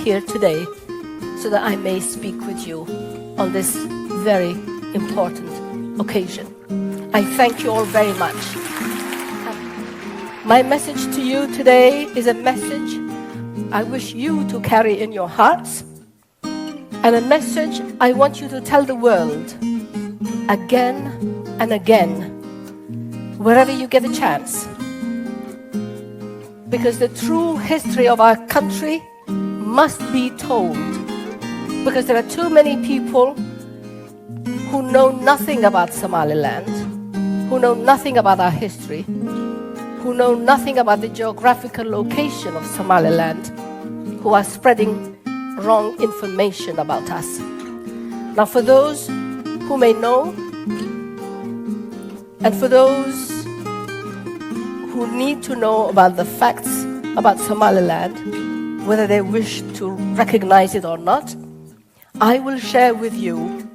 here today so that I may speak with you on this very important occasion. I thank you all very much. My message to you today is a message I wish you to carry in your hearts, and a message I want you to tell the world again and again, wherever you get a chance. Because the true history of our country must be told. Because there are too many people who know nothing about Somaliland, who know nothing about our history, who know nothing about the geographical location of Somaliland, who are spreading wrong information about us. Now, for those who may know, and for those who need to know about the facts about Somaliland, whether they wish to recognize it or not, I will share with you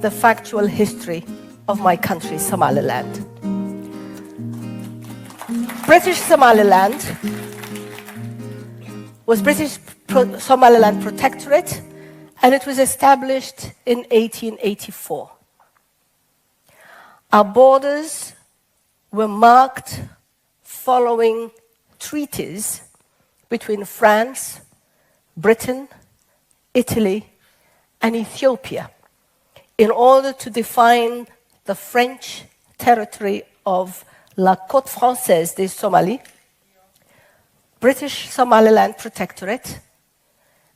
the factual history of my country, Somaliland. British Somaliland was British Somaliland Protectorate, and it was established in 1884. Our borders were marked following treaties between France, Britain, Italy, and Ethiopia in order to define the French territory of La Côte Française des Somalie, British Somaliland Protectorate,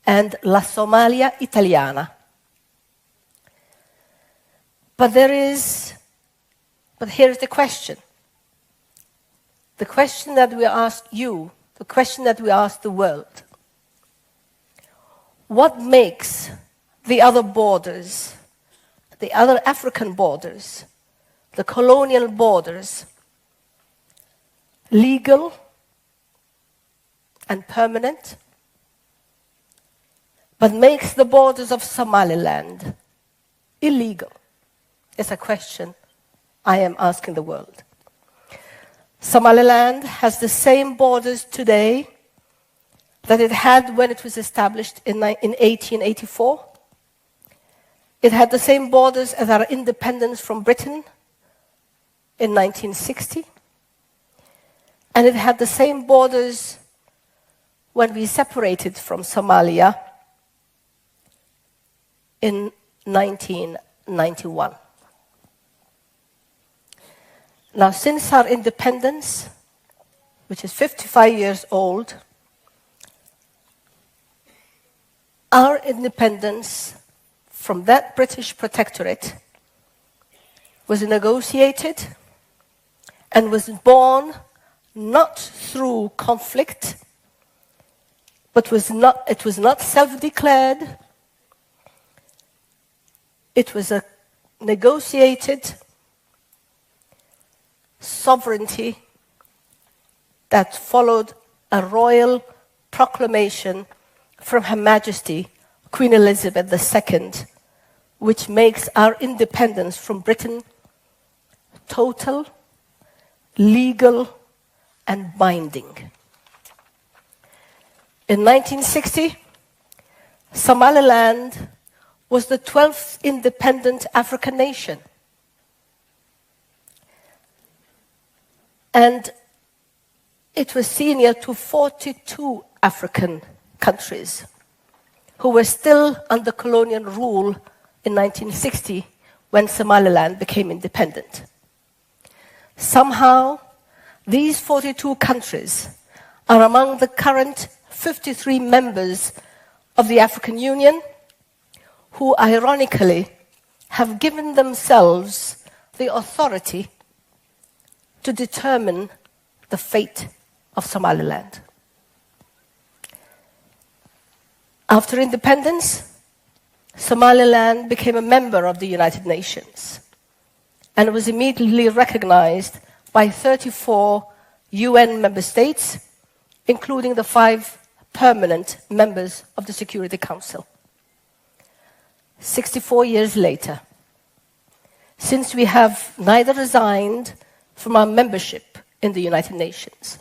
and La Somalia Italiana. But here's the question. The question that we ask you, the question that we ask the world. What makes the other borders, the other African borders, the colonial borders, legal and permanent, but makes the borders of Somaliland illegal? It's a question I am asking the world. Somaliland has the same borders today that it had when it was established in 1884. It had the same borders as our independence from Britain in 1960. And it had the same borders when we separated from Somalia in 1991. Now, since our independence, which is 55 years old, our independence from that British protectorate was negotiated and was born not through conflict, but it was not self-declared. It was a negotiated sovereignty that followed a royal proclamation from Her Majesty Queen Elizabeth II, which makes our independence from Britain total, legal, and binding. In 1960, Somaliland was the 12th independent African nation. And it was senior to 42 African countries who were still under colonial rule in 1960 when Somaliland became independent. Somehow, these 42 countries are among the current 53 members of the African Union who, ironically, have given themselves the authority to determine the fate of Somaliland. After independence, Somaliland became a member of the United Nations and was immediately recognized by 34 UN member states, including the 5 permanent members of the Security Council. 64 years later, since we have neither resigned from our membership in the United Nations,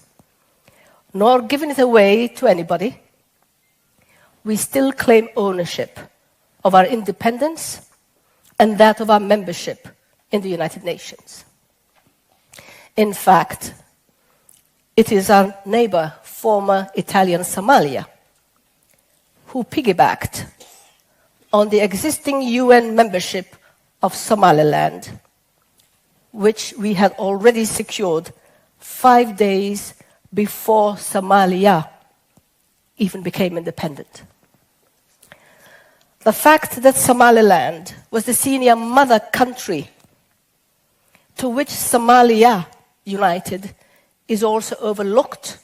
nor given it away to anybody, we still claim ownership of our independence and that of our membership in the United Nations. In fact, it is our neighbor, former Italian Somalia, who piggybacked on the existing UN membership of Somaliland, which we had already secured 5 days before Somalia even became independent. The fact that Somaliland was the senior mother country to which Somalia united is also overlooked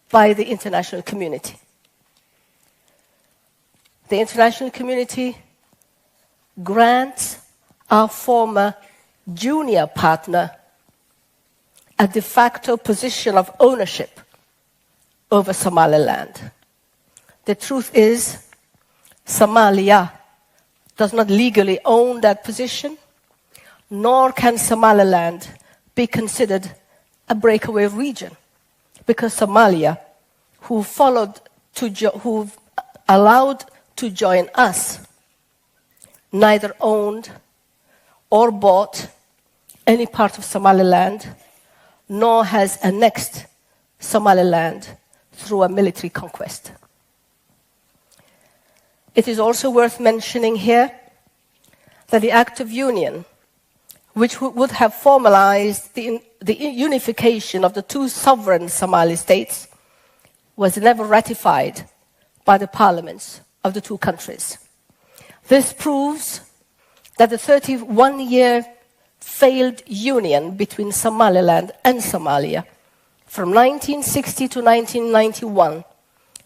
by the international community. The international community grants our former junior partner a de facto position of ownership over Somaliland. The truth is, Somalia does not legally own that position, nor can Somaliland be considered a breakaway region, because Somalia, who allowed to join us, neither owned or bought any part of Somaliland, nor has annexed Somaliland through a military conquest. It is also worth mentioning here that the Act of Union, which would have formalized the unification of the two sovereign Somali states, was never ratified by the parliaments of the two countries. This proves that the 31-year failed union between Somaliland and Somalia from 1960 to 1991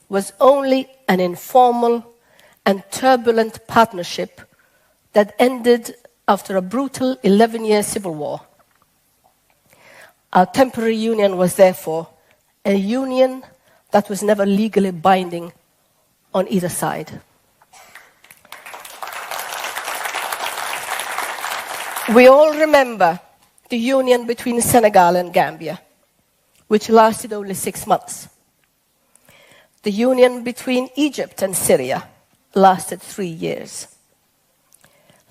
was only an informal and turbulent partnership that ended after a brutal 11-year civil war. Our temporary union was therefore a union that was never legally binding on either side. We all remember the union between Senegal and Gambia, which lasted only 6 months. The union between Egypt and Syria lasted 3 years.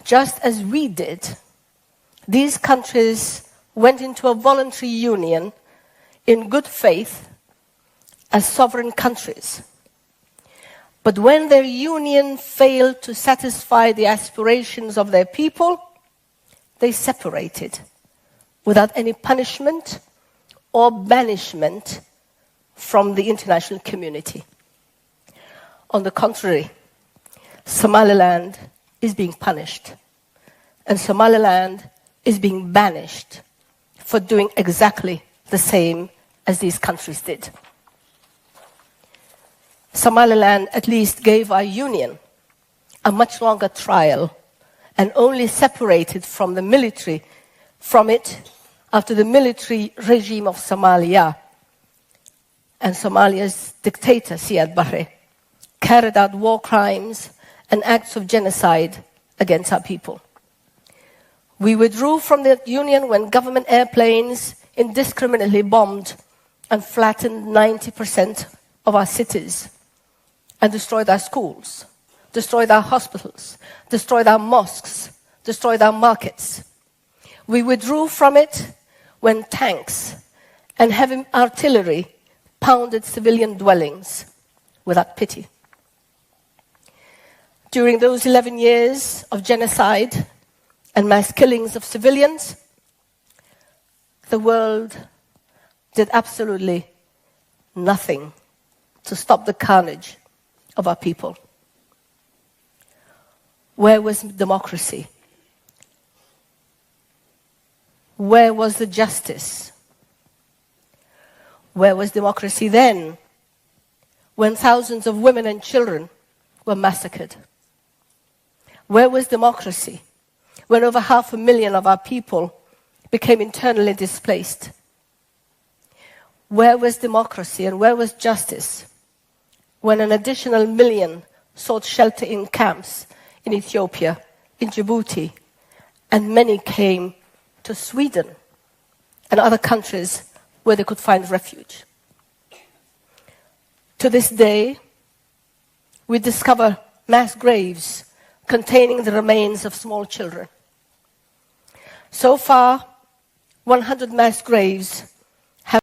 Just as we did, these countries went into a voluntary union in good faith as sovereign countries. But when their union failed to satisfy the aspirations of their people, they separated without any punishment or banishment from the international community. On the contrary, Somaliland is being punished, and Somaliland is being banished for doing exactly the same as these countries did. Somaliland at least gave our union a much longer trial and only separated from it after the military regime of Somalia and Somalia's dictator, Siad Barre, carried out war crimes and acts of genocide against our people. We withdrew from the union when government airplanes indiscriminately bombed and flattened 90% of our cities and destroyed our schools, destroyed our hospitals, destroyed our mosques, destroyed our markets. We withdrew from it when tanks and heavy artillery pounded civilian dwellings without pity. During those 11 years of genocide and mass killings of civilians, the world did absolutely nothing to stop the carnage of our people. Where was democracy? Where was the justice? Where was democracy then, when thousands of women and children were massacred? Where was democracy when over 500,000 of our people became internally displaced? Where was democracy and where was justice when an additional 1 million sought shelter in camps in Ethiopia, in Djibouti, and many came to Sweden and other countries where they could find refuge? To this day, we discover mass graves containing the remains of small children. So far, 100 mass graves